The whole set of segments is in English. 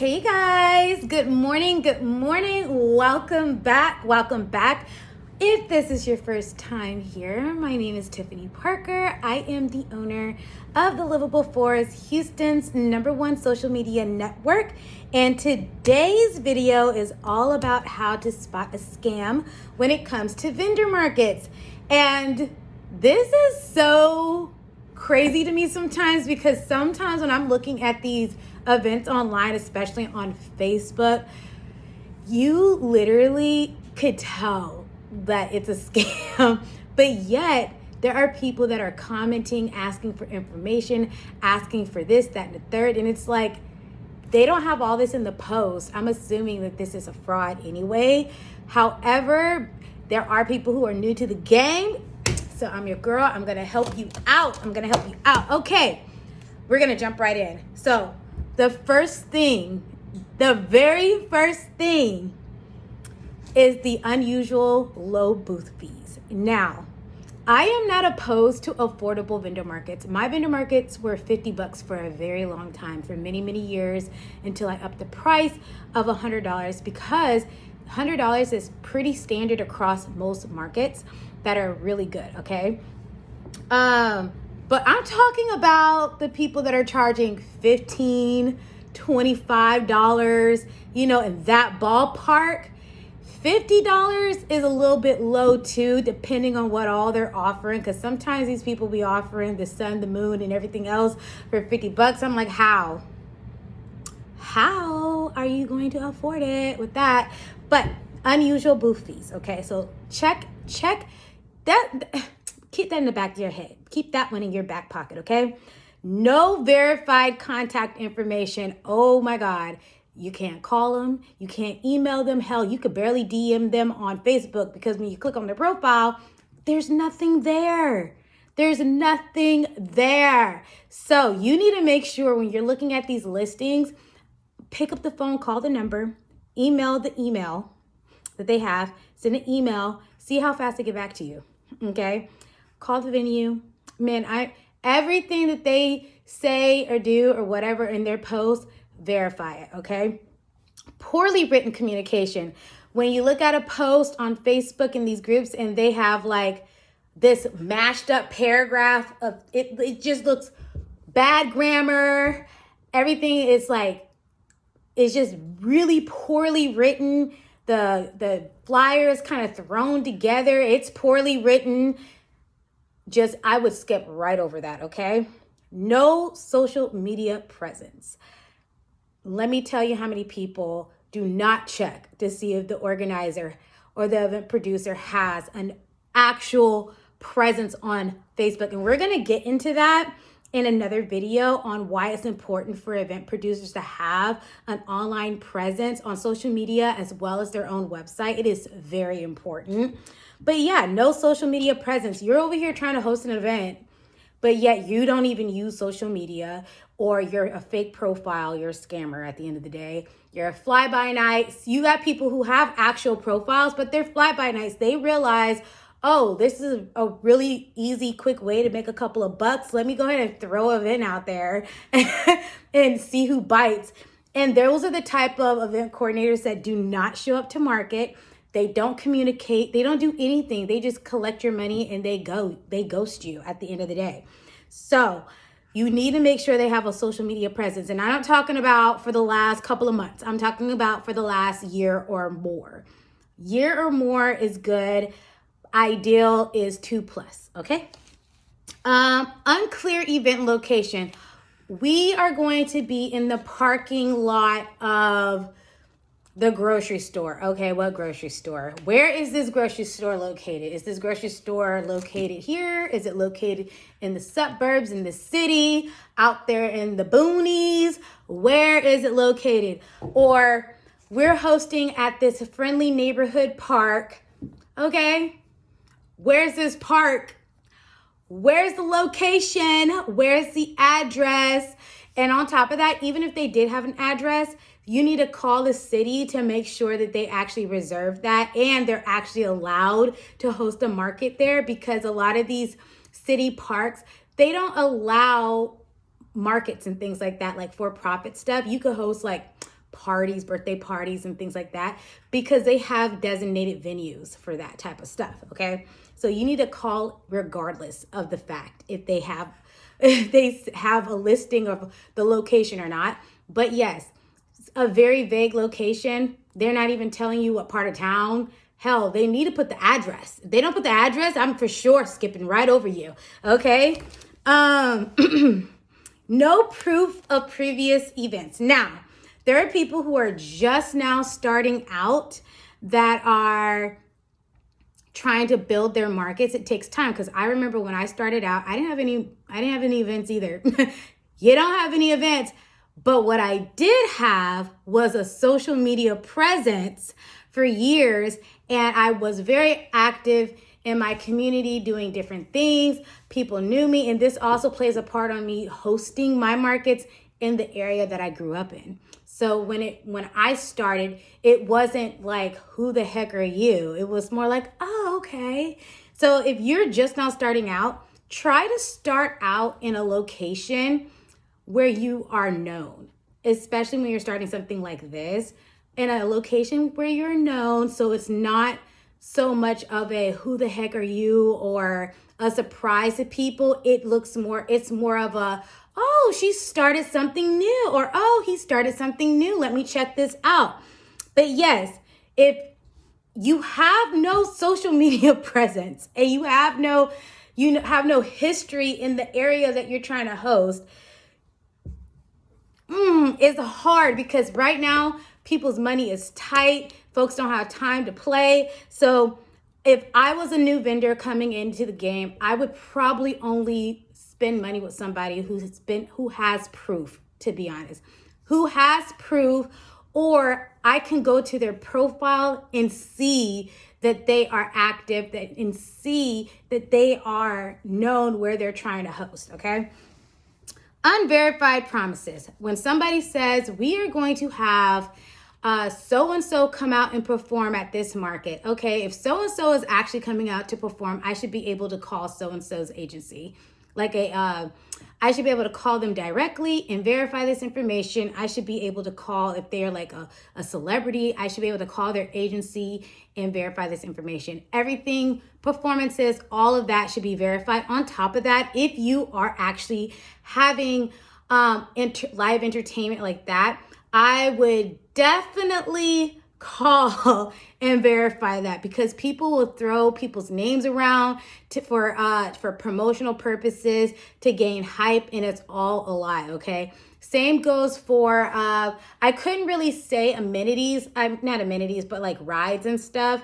Hey guys, good morning, welcome back. If this is your first time here, my name is Tiffany Parker. I am the owner of the Livable Forest, Houston's #1 social media network, and today's video is all about how to spot a scam when it comes to vendor markets. And this is so crazy to me sometimes, because sometimes when I'm looking at these events online, especially on Facebook, you literally could tell that it's a scam, but yet there are people that are commenting, asking for information, asking for this, that, and the third, and it's like they don't have all this in the post. I'm assuming that this is a fraud anyway. However, there are people who are new to the game, so I'm your girl. I'm gonna help you out. Okay, we're gonna jump right in. So the very first thing is the unusual low booth fees. Now, I am not opposed to affordable vendor markets. My vendor markets were $50 for a very long time, for many, many years, until I upped the price of $100, because $100 is pretty standard across most markets that are really good, okay? But I'm talking about the people that are charging $15, $25, in that ballpark. $50 is a little bit low too, depending on what all they're offering, because sometimes these people be offering the sun, the moon, and everything else for $50. I'm like, how are you going to afford it with that? But unusual booth fees, okay? So check that. Keep that in the back of your head. Keep that one in your back pocket, okay? No verified contact information. Oh my God. You can't call them. You can't email them. Hell, you could barely DM them on Facebook, because when you click on their profile, there's nothing there. So you need to make sure when you're looking at these listings, pick up the phone, call the number, email the email that they have, send an email, see how fast they get back to you, okay? Call the venue. Man, everything that they say or do or whatever in their post, verify it, okay? Poorly written communication. When you look at a post on Facebook in these groups and they have like this mashed up paragraph of it just looks bad grammar. Everything is like, it's just really poorly written. The flyer is kind of thrown together. It's poorly written. I would skip right over that, okay? No social media presence. Let me tell you how many people do not check to see if the organizer or the event producer has an actual presence on Facebook. And we're going to get into that in another video on why it's important for event producers to have an online presence on social media as well as their own website. It is very important. But yeah, no social media presence. You're over here trying to host an event, but yet you don't even use social media, or you're a fake profile. You're a scammer at the end of the day. You're a fly-by-nights. You got people who have actual profiles, but they're fly-by-nights. They realize, oh, this is a really easy, quick way to make a couple of bucks. Let me go ahead and throw an event out there and see who bites. And those are the type of event coordinators that do not show up to market. They don't communicate. They don't do anything. They just collect your money and they ghost you at the end of the day. So you need to make sure they have a social media presence. And I'm not talking about for the last couple of months. I'm talking about for the last year or more. Year or more is good. Ideal is 2+, okay? Unclear event location. We are going to be in the parking lot of the grocery store. Okay, what grocery store? Where is this grocery store located? Is this grocery store located here? Is it located in the suburbs, in the city, out there in the boonies? Where is it located? Or we're hosting at this friendly neighborhood park. Okay, where's this park? Where's the location? Where's the address? And on top of that, even if they did have an address, you need to call the city to make sure that they actually reserve that and they're actually allowed to host a market there, because a lot of these city parks, they don't allow markets and things like that, like for-profit stuff. You could host like parties, birthday parties and things like that, because they have designated venues for that type of stuff, okay? So you need to call regardless of the fact if they have a listing of the location or not. But yes, a very vague location. They're not even telling you what part of town. Hell, they need to put the address. If they don't put the address, I'm for sure skipping right over you. Okay? No proof of previous events. Now, there are people who are just now starting out that are trying to build their markets. It takes time, because I remember when I started out, I didn't have any events either. You don't have any events. But what I did have was a social media presence for years, and I was very active in my community doing different things. People knew me, and this also plays a part on me hosting my markets in the area that I grew up in. So when I started, it wasn't like, who the heck are you? It was more like, oh, okay. So if you're just now starting out, try to start out in a location where you are known, especially when you're starting something like this, in a location where you're known. So it's not so much of a who the heck are you or a surprise to people. It's more of a, oh, she started something new, or oh, he started something new. Let me check this out. But yes, if you have no social media presence and you have no history in the area that you're trying to host, it's hard, because right now people's money is tight. Folks don't have time to play. So if I was a new vendor coming into the game, I would probably only spend money with somebody who has proof, to be honest, who has proof, or I can go to their profile and see that they are active, and see that they are known where they're trying to host, okay? Unverified promises. When somebody says, we are going to have so-and-so come out and perform at this market. Okay, if so-and-so is actually coming out to perform, I should be able to call so-and-so's agency. I should be able to call them directly and verify this information. I should be able to call, if they're like a celebrity, I should be able to call their agency and verify this information. Everything, performances, all of that should be verified. On top of that, if you are actually having live entertainment like that, I would definitely call and verify that, because people will throw people's names around for promotional purposes to gain hype, and it's all a lie. Okay, same goes for I couldn't really say amenities, not amenities, but like rides and stuff.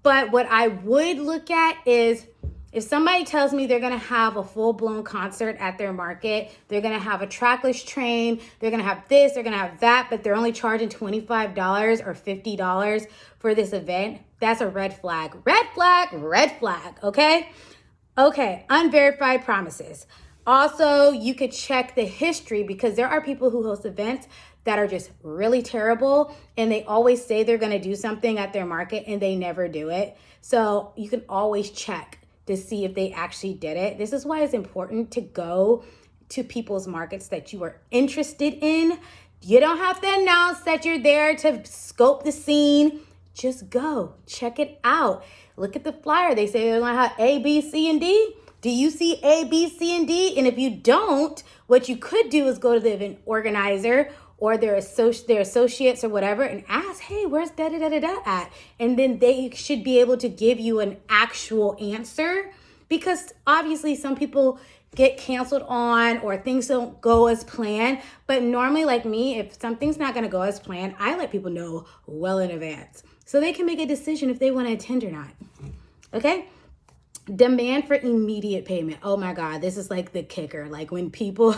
But what I would look at is, if somebody tells me they're going to have a full-blown concert at their market, they're going to have a trackless train, they're going to have this, they're going to have that, but they're only charging $25 or $50 for this event, that's a red flag. Red flag, red flag, okay? Okay, unverified promises. Also, you could check the history, because there are people who host events that are just really terrible, and they always say they're going to do something at their market and they never do it. So you can always check to see if they actually did it. This is why it's important to go to people's markets that you are interested in. You don't have to announce that you're there to scope the scene. Just go, check it out. Look at the flyer. They say they're gonna have A, B, C, and D. Do you see A, B, C, and D? And if you don't, what you could do is go to the event organizer or their associates or whatever and ask, hey, where's da-da-da-da-da at? And then they should be able to give you an actual answer, because obviously some people get canceled on or things don't go as planned. But normally, like me, if something's not going to go as planned, I let people know well in advance so they can make a decision if they want to attend or not. Okay? Demand for immediate payment. Oh my God, this is like the kicker. Like when people,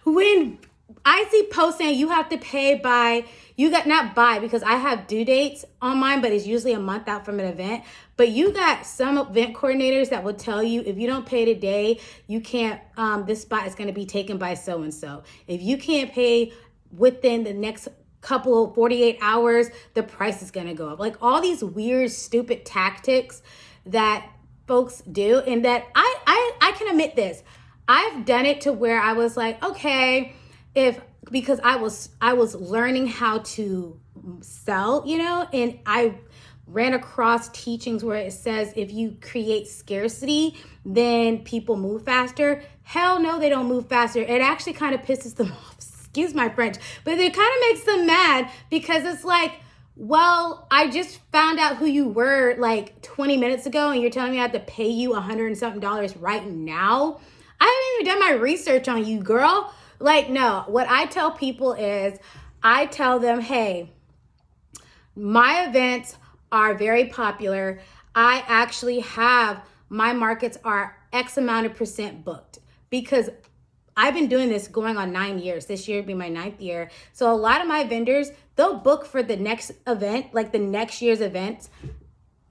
when I see posts saying you have to pay by, not by, because I have due dates on mine, but it's usually a month out from an event. But you got some event coordinators that will tell you, if you don't pay today, you can't, this spot is going to be taken by so-and-so. If you can't pay within the next couple of 48 hours, the price is going to go up. Like all these weird, stupid tactics that folks do. And that I can admit this. I've done it to where I was like, okay, if because I was learning how to sell, and I ran across teachings where it says if you create scarcity, then people move faster. Hell no, they don't move faster. It actually kind of pisses them off. Excuse my French, but it kind of makes them mad because it's like, well, I just found out who you were like 20 minutes ago and you're telling me I have to pay you $100 and something right now. I haven't even done my research on you, girl. Like, no, what I tell people is I tell them, hey, my events are very popular. I actually have, my markets are X amount of percent booked because I've been doing this going on 9 years. This year will be my 9th year. So a lot of my vendors, they'll book for the next event, like the next year's events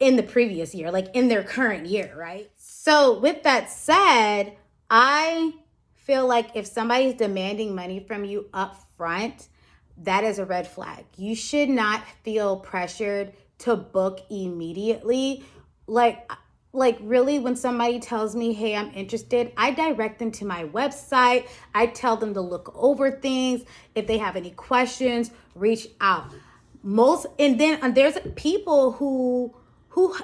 in the previous year, like in their current year, right? So with that said, I feel like if somebody's demanding money from you up front, that is a red flag. You should not feel pressured to book immediately. Like really, when somebody tells me, hey, I'm interested, I direct them to my website. I tell them to look over things. If they have any questions, reach out. And then there's people who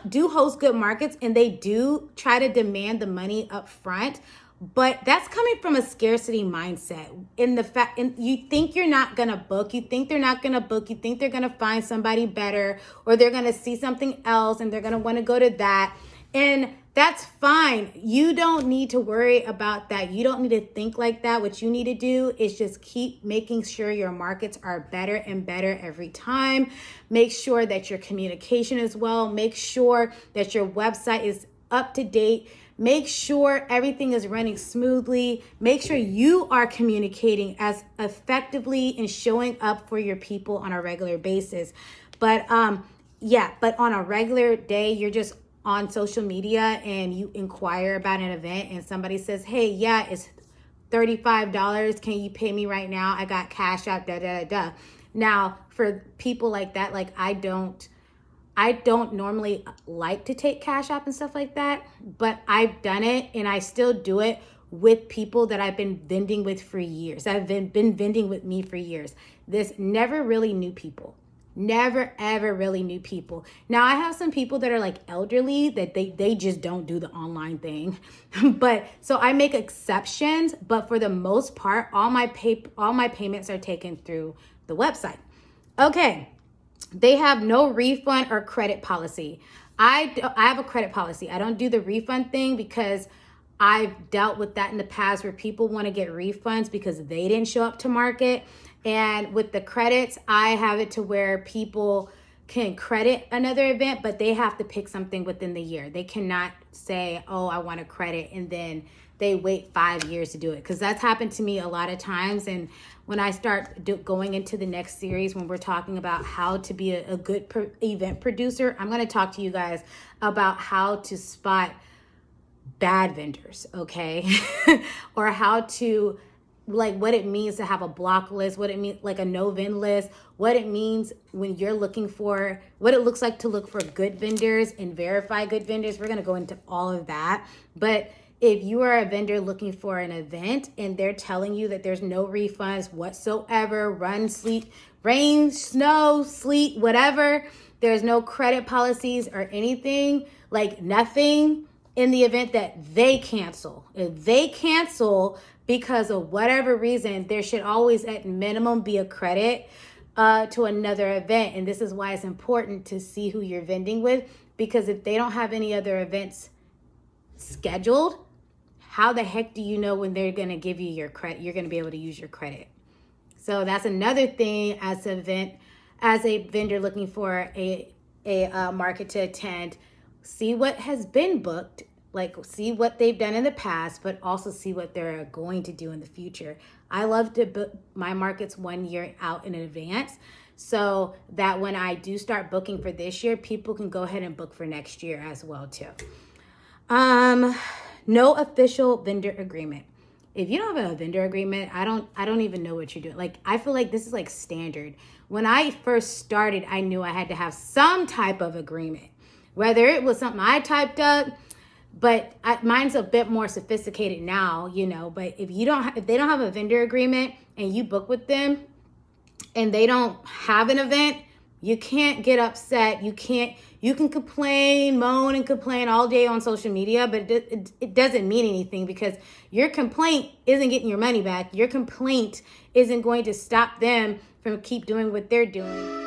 do host good markets and they do try to demand the money up front. But that's coming from a scarcity mindset. And you think you're not gonna book, you think they're not gonna book, you think they're gonna find somebody better, or they're gonna see something else and they're gonna want to go to that. And that's fine. You don't need to worry about that. You don't need to think like that. What you need to do is just keep making sure your markets are better and better every time. Make sure that your communication is well. Make sure that your website is up to date. Make sure everything is running smoothly. Make sure you are communicating as effectively and showing up for your people on a regular basis. But on a regular day, you're just on social media and you inquire about an event and somebody says, hey, yeah, it's $35. Can you pay me right now? I got cash out, da, da, da, da. Now, for people like that, like I don't normally like to take cash app and stuff like that, but I've done it and I still do it with people that I've been vending with for years. I've been vending with me for years. This never really new people. Never, ever really new people. Now, I have some people that are like elderly that they just don't do the online thing. But so I make exceptions, but for the most part, all my payments are taken through the website. Okay. They have no refund or credit policy. I have a credit policy. I don't do the refund thing because I've dealt with that in the past where people want to get refunds because they didn't show up to market. And with the credits, I have it to where people can credit another event, but they have to pick something within the year. They cannot say, oh, I want a credit, and then they wait 5 years to do it. Because that's happened to me a lot of times. And when I start going into the next series, when we're talking about how to be a good event producer, I'm going to talk to you guys about how to spot bad vendors, okay? Or how to, like, what it means to have a block list, what it means, like a no vend list, what it means when you're looking for, what it looks like to look for good vendors and verify good vendors. We're going to go into all of that. But if you are a vendor looking for an event and they're telling you that there's no refunds whatsoever, rain, snow, sleet, whatever, there's no credit policies or anything, like nothing in the event that they cancel. If they cancel because of whatever reason, there should always at minimum be a credit to another event. And this is why it's important to see who you're vending with, because if they don't have any other events scheduled, how the heck do you know when they're going to give you your credit? You're going to be able to use your credit. So that's another thing as a vendor looking for a market to attend. See what has been booked, like see what they've done in the past, but also see what they're going to do in the future. I love to book my markets 1 year out in advance so that when I do start booking for this year, people can go ahead and book for next year as well too. No official vendor agreement. If you don't have a vendor agreement, I don't even know what you're doing. Like, I feel like this is like standard. When I first started, I knew I had to have some type of agreement, whether it was something I typed up, But mine's a bit more sophisticated now, you know. But if they don't have a vendor agreement and you book with them and they don't have an event, you can't get upset. You can complain, moan and complain all day on social media, but it doesn't mean anything, because your complaint isn't getting your money back. Your complaint isn't going to stop them from keep doing what they're doing.